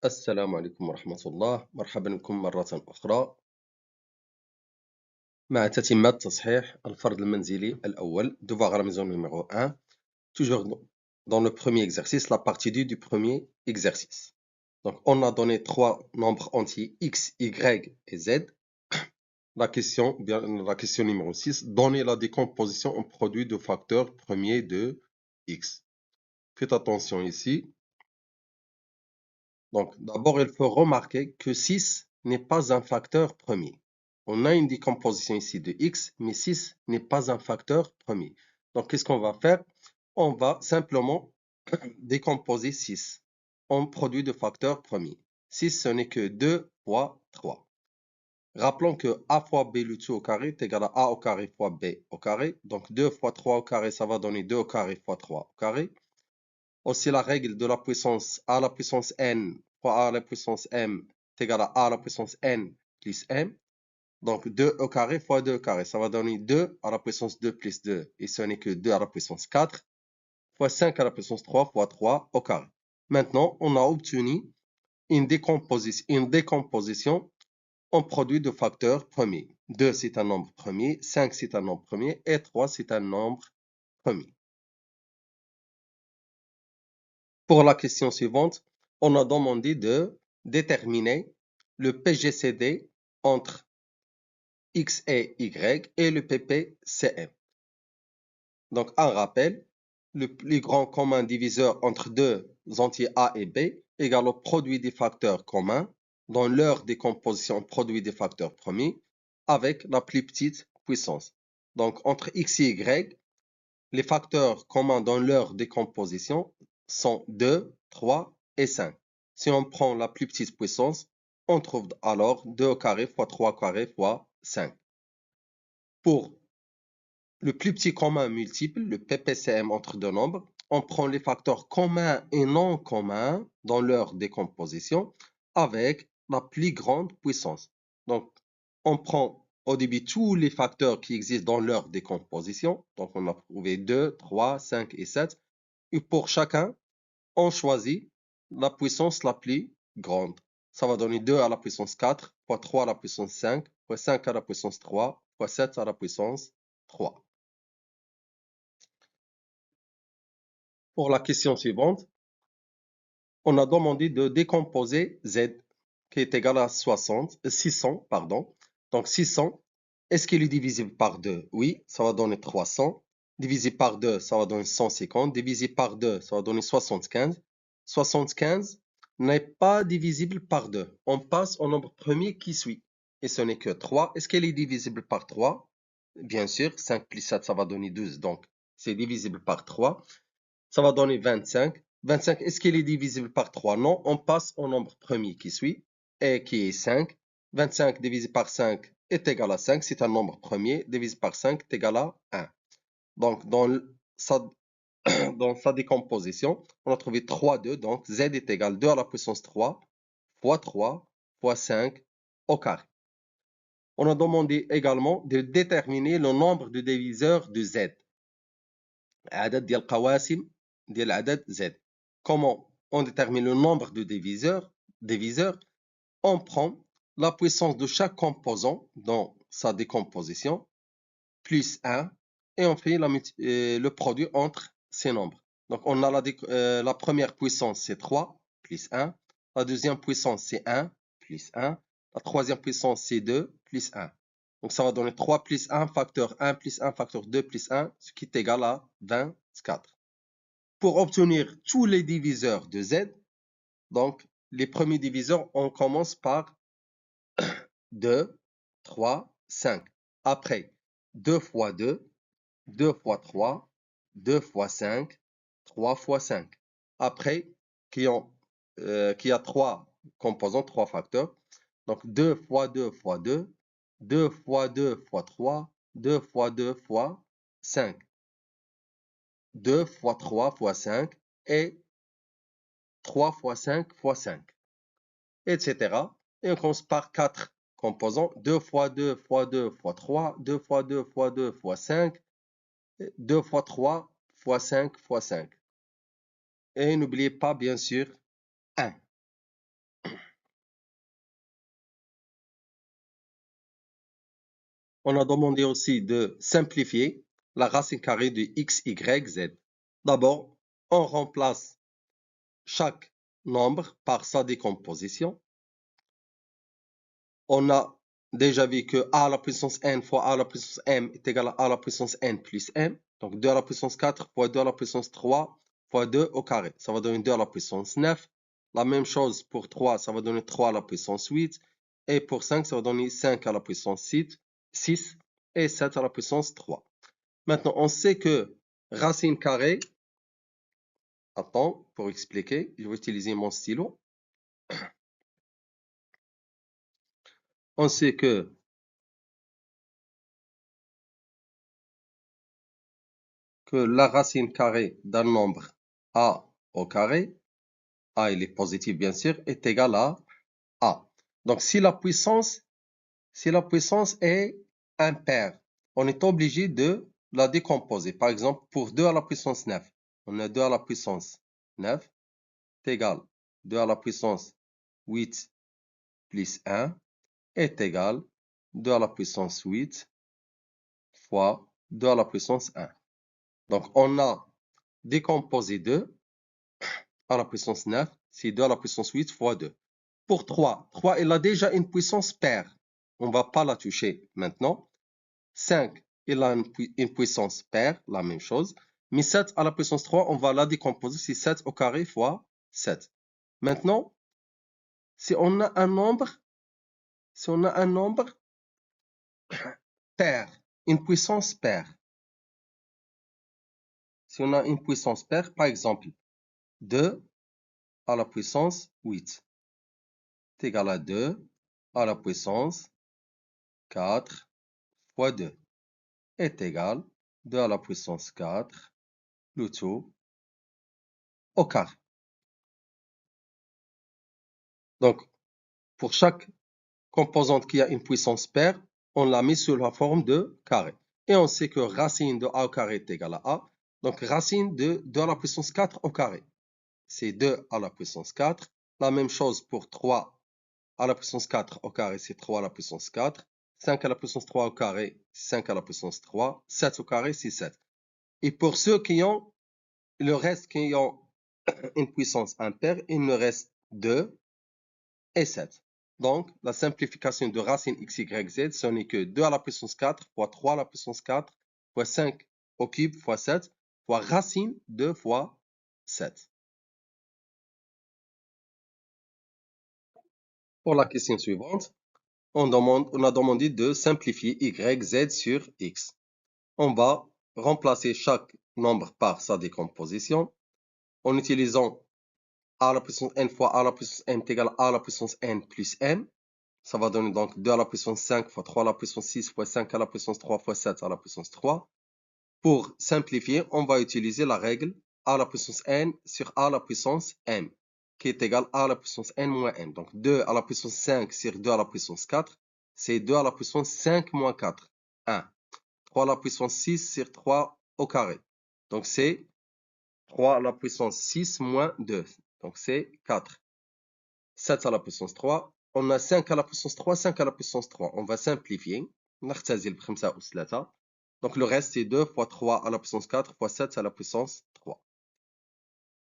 السلام عليكم ورحمة الله. مرحبا بكم مرة أخرى مع تتمة تصحيح الفرض المنزلي الأول devoir à la maison numéro 1 toujours dans le premier exercice la partie 2 du premier exercice. Donc on a donné trois nombres entiers x, y et z. La question numéro 6, donner la décomposition en produit de facteurs premiers de x. Faites attention ici. Donc, d'abord, il faut remarquer que 6 n'est pas un facteur premier. On a une décomposition ici de x, mais 6 n'est pas un facteur premier. Donc, qu'est-ce qu'on va faire? On va simplement décomposer 6 en produit de facteurs premiers. 6, ce n'est que 2 fois 3. Rappelons que a fois b le tout au carré est égal à a au carré fois b au carré. Donc, 2 fois 3 au carré, ça va donner 2 au carré fois 3 au carré. Aussi, la règle de la puissance a à la puissance n fois a à la puissance m est égal à a à la puissance n plus m. Donc, 2 au carré fois 2 au carré, ça va donner 2 à la puissance 2 plus 2. Et ce n'est que 2 à la puissance 4 fois 5 à la puissance 3 fois 3 au carré. Maintenant, on a obtenu une décomposition en produit de facteurs premiers. 2, c'est un nombre premier, 5, c'est un nombre premier, et 3, c'est un nombre premier. Pour la question suivante, on a demandé de déterminer le PGCD entre X et Y et le PPCM. Donc, un rappel, le plus grand commun diviseur entre deux entiers A et B égale au produit des facteurs communs dans leur décomposition en produit des facteurs premiers avec la plus petite puissance. Donc, entre X et Y, les facteurs communs dans leur décomposition sont 2, 3 et 5. Si on prend la plus petite puissance, on trouve alors 2 au carré fois 3 au carré fois 5. Pour le plus petit commun multiple, le PPCM entre deux nombres, on prend les facteurs communs et non communs dans leur décomposition avec la plus grande puissance. Donc, on prend au début tous les facteurs qui existent dans leur décomposition. Donc, on a trouvé 2, 3, 5 et 7. Et pour chacun, on choisit la puissance la plus grande. Ça va donner 2 à la puissance 4, fois 3 à la puissance 5, fois 5 à la puissance 3, fois 7 à la puissance 3. Pour la question suivante, on a demandé de décomposer Z qui est égal à 600. Donc 600, est-ce qu'il est divisible par 2? Oui, ça va donner 300. Divisé par 2, ça va donner 150. Divisé par 2, ça va donner 75. 75 n'est pas divisible par 2. On passe au nombre premier qui suit. Et ce n'est que 3. Est-ce qu'elle est divisible par 3? Bien sûr, 5 plus 7, ça va donner 12. Donc, c'est divisible par 3. Ça va donner 25. 25, est-ce qu'il est divisible par 3? Non, on passe au nombre premier qui suit, et qui est 5. 25 divisé par 5 est égal à 5. C'est un nombre premier. Divisé par 5 est égal à 1. Donc, dans sa décomposition, on a trouvé 3, 2. Donc, z est égal à 2 à la puissance 3 fois 5 au carré. On a demandé également de déterminer le nombre de diviseurs de z. عدد ديال القواسم ديال العدد z. Comment on détermine le nombre de diviseurs? On prend la puissance de chaque composant dans sa décomposition, plus 1, et on fait le produit entre ces nombres. Donc, on a la première puissance, c'est 3, plus 1. La deuxième puissance, c'est 1, plus 1. La troisième puissance, c'est 2, plus 1. Donc, ça va donner 3 plus 1, facteur 1 plus 1, facteur 2 plus 1, ce qui est égal à 24. Pour obtenir tous les diviseurs de z, donc les premiers diviseurs, on commence par 2, 3, 5. Après, 2 fois 2, 2 fois 3, 2 fois 5, 3 fois 5. Après, qui a 3 composants, 3 facteurs. Donc 2 fois 2 fois 2, 2 fois 2 fois 3, 2 fois 2 fois 5. 2 fois 3 fois 5 et 3 fois 5 fois 5, etc. Et on commence par 4 composants. 2 fois 2 fois 2 fois 3, 2 fois 2 fois 2 fois 5, 2 fois 3 fois 5 fois 5. Et n'oubliez pas, bien sûr, 1. On a demandé aussi de simplifier la racine carrée de x, y, z. D'abord, on remplace chaque nombre par sa décomposition. On a déjà vu que a à la puissance n fois a à la puissance m est égal à a à la puissance n plus m. Donc 2 à la puissance 4 fois 2 à la puissance 3 fois 2 au carré. Ça va donner 2 à la puissance 9. La même chose pour 3, ça va donner 3 à la puissance 8. Et pour 5, ça va donner 5 à la puissance 6 et 7 à la puissance 3. Maintenant, on sait que racine carrée, attends, pour expliquer, je vais utiliser mon stylo. On sait que la racine carrée d'un nombre a au carré, a il est positif bien sûr, est égal à a. Donc si la puissance est impaire, on est obligé de la décomposer. Par exemple, pour 2 à la puissance 9, on a 2 à la puissance 9 est égal à 2 à la puissance 8 plus 1 est égal à 2 à la puissance 8 fois 2 à la puissance 1. Donc on a décomposé 2 à la puissance 9, c'est 2 à la puissance 8 fois 2. Pour 3, il a déjà une puissance paire. On ne va pas la toucher maintenant. 5, il a une puissance paire, la même chose. Mais 7 à la puissance 3, on va la décomposer, c'est 7 au carré fois 7. Maintenant, si on a un nombre paire, une puissance paire, si on a une puissance paire, par exemple, 2 à la puissance 8 est égal à 2 à la puissance 4 fois 2 est égal à 2 à la puissance 4, le tout au carré. Donc, pour chaque composante qui a une puissance paire, on l'a mis sous la forme de carré. Et on sait que racine de a au carré est égal à a. Donc, racine de 2 à la puissance 4 au carré, c'est 2 à la puissance 4. La même chose pour 3 à la puissance 4 au carré, c'est 3 à la puissance 4. 5 à la puissance 3 au carré, 5 à la puissance 3. 7 au carré, c'est 7. Et pour ceux qui ont le reste, qui ont une puissance impaire, il me reste 2 et 7. Donc, la simplification de racine x, y, z, ce n'est que 2 à la puissance 4 fois 3 à la puissance 4 fois 5 au cube fois 7 fois racine 2 fois 7. Pour la question suivante, on a demandé de simplifier y, z sur x. On va remplacer chaque nombre par sa décomposition en utilisant a à la puissance n fois a à la puissance n est égal à a à la puissance n plus m. Ça va donner donc 2 à la puissance 5 fois 3 à la puissance 6 fois 5 à la puissance 3 fois 7 à la puissance 3. Pour simplifier, on va utiliser la règle a à la puissance n sur a à la puissance m, qui est égal à la puissance n moins m. Donc 2 à la puissance 5 sur 2 à la puissance 4, c'est 2 à la puissance 5 moins 4, 1. 3 à la puissance 6 sur 3 au carré. Donc c'est 3 à la puissance 6 moins 2. Donc c'est 4. 7 à la puissance 3. On a 5 à la puissance 3, 5 à la puissance 3. On va simplifier. Donc le reste c'est 2 fois 3 à la puissance 4 fois 7 à la puissance 3.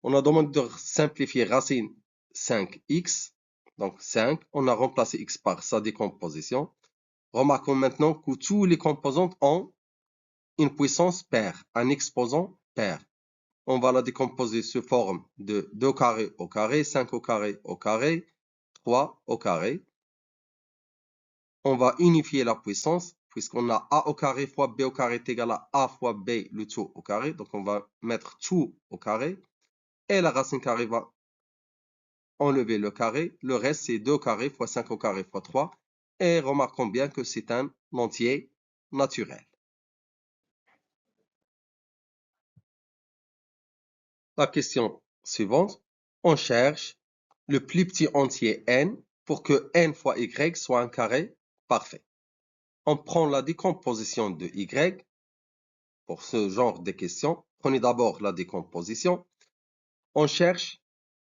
On a demandé de simplifier racine 5x. Donc 5. On a remplacé x par sa décomposition. Remarquons maintenant que tous les composantes ont une puissance paire, un exposant paire. On va la décomposer sous forme de 2 au carré, 5 au carré, 3 au carré. On va unifier la puissance, puisqu'on a a au carré fois b au carré est égal à a fois b, le tout au carré. Donc on va mettre tout au carré. Et la racine carrée va enlever le carré. Le reste, c'est 2 au carré fois 5 au carré fois 3. Et remarquons bien que c'est un entier naturel. La question suivante, on cherche le plus petit entier n pour que n fois y soit un carré parfait. On prend la décomposition de y pour ce genre de questions. Prenez d'abord la décomposition. On cherche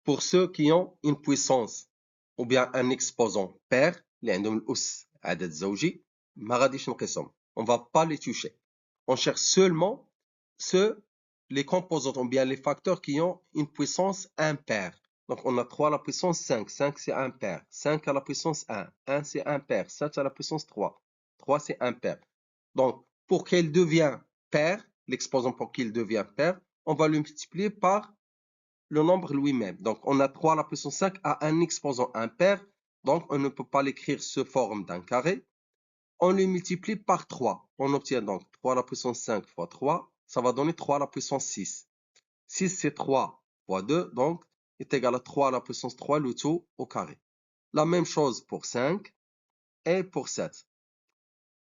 pour ceux qui ont une puissance ou bien un exposant pair اللي عندهم الأس عدد زوجي ما غاديش نقيسهم. On va pas les toucher. On cherche seulement les composantes ou bien les facteurs qui ont une puissance impaire. Donc, on a 3 à la puissance 5. 5, c'est impair. 5 à la puissance 1. 1, c'est impair. 7 à la puissance 3. 3, c'est impair. Donc, pour qu'il devienne pair, l'exposant pour qu'il devienne pair, on va le multiplier par le nombre lui-même. Donc, on a 3 à la puissance 5 à un exposant impair. Donc, on ne peut pas l'écrire sous forme d'un carré. On le multiplie par 3. On obtient donc 3 à la puissance 5 fois 3. Ça va donner 3 à la puissance 6. 6, c'est 3 fois 2. Donc, est égal à 3 à la puissance 3, le tout au carré. La même chose pour 5 et pour 7.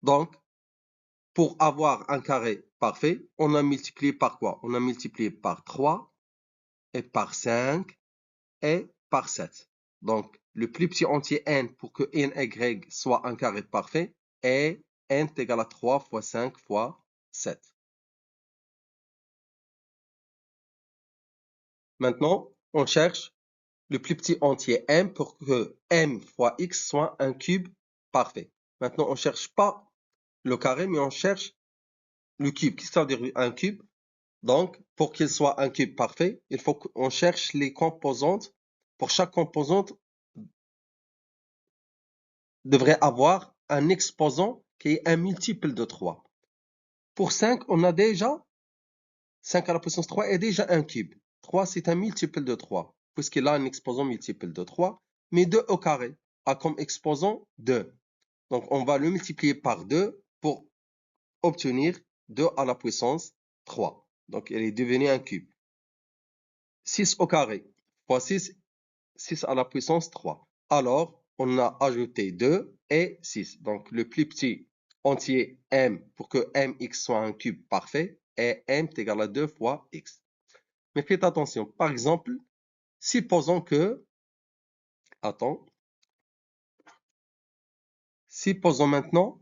Donc, pour avoir un carré parfait, on a multiplié par quoi? On a multiplié par 3 et par 5 et par 7. Donc, le plus petit entier n pour que ny soit un carré parfait est n est égal à 3 fois 5 fois 7. Maintenant, on cherche le plus petit entier m pour que m fois x soit un cube parfait. Maintenant, on ne cherche pas le carré, mais on cherche le cube. Qu'est-ce que ça veut dire un cube? Donc, pour qu'il soit un cube parfait, il faut qu'on cherche les composantes. Pour chaque composante, devrait avoir un exposant qui est un multiple de 3. Pour 5, on a déjà 5 à la puissance 3 est déjà un cube. 3, c'est un multiple de 3, puisqu'il a un exposant multiple de 3, mais 2 au carré a comme exposant 2. Donc, on va le multiplier par 2 pour obtenir 2 à la puissance 3. Donc, il est devenu un cube. 6 au carré fois 6, 6 à la puissance 3. Alors, on a ajouté 2 et 6. Donc, le plus petit entier m pour que mx soit un cube parfait est m est égal à 2 fois x. Mais faites attention. Par exemple, supposons que... Attends. Supposons maintenant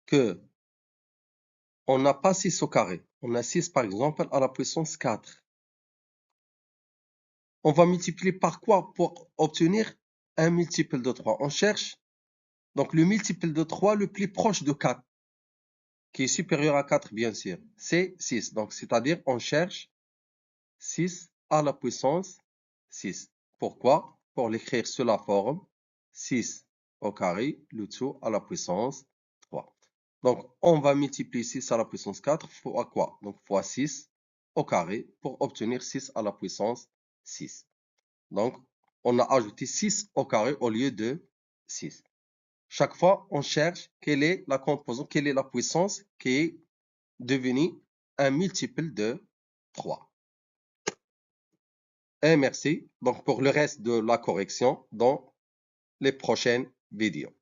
que on n'a pas 6 au carré. On a 6, par exemple, à la puissance 4. On va multiplier par quoi pour obtenir un multiple de 3? On cherche donc le multiple de 3 le plus proche de 4, qui est supérieur à 4, bien sûr. C'est 6. Donc, c'est-à-dire, on cherche 6 à la puissance 6. Pourquoi? Pour l'écrire sous la forme 6 au carré, le tout à la puissance 3. Donc, on va multiplier 6 à la puissance 4 fois quoi? Donc, fois 6 au carré pour obtenir 6 à la puissance 6. Donc, on a ajouté 6 au carré au lieu de 6. Chaque fois, on cherche quelle est la composante, quelle est la puissance qui est devenue un multiple de 3. Et merci donc pour le reste de la correction dans les prochaines vidéos.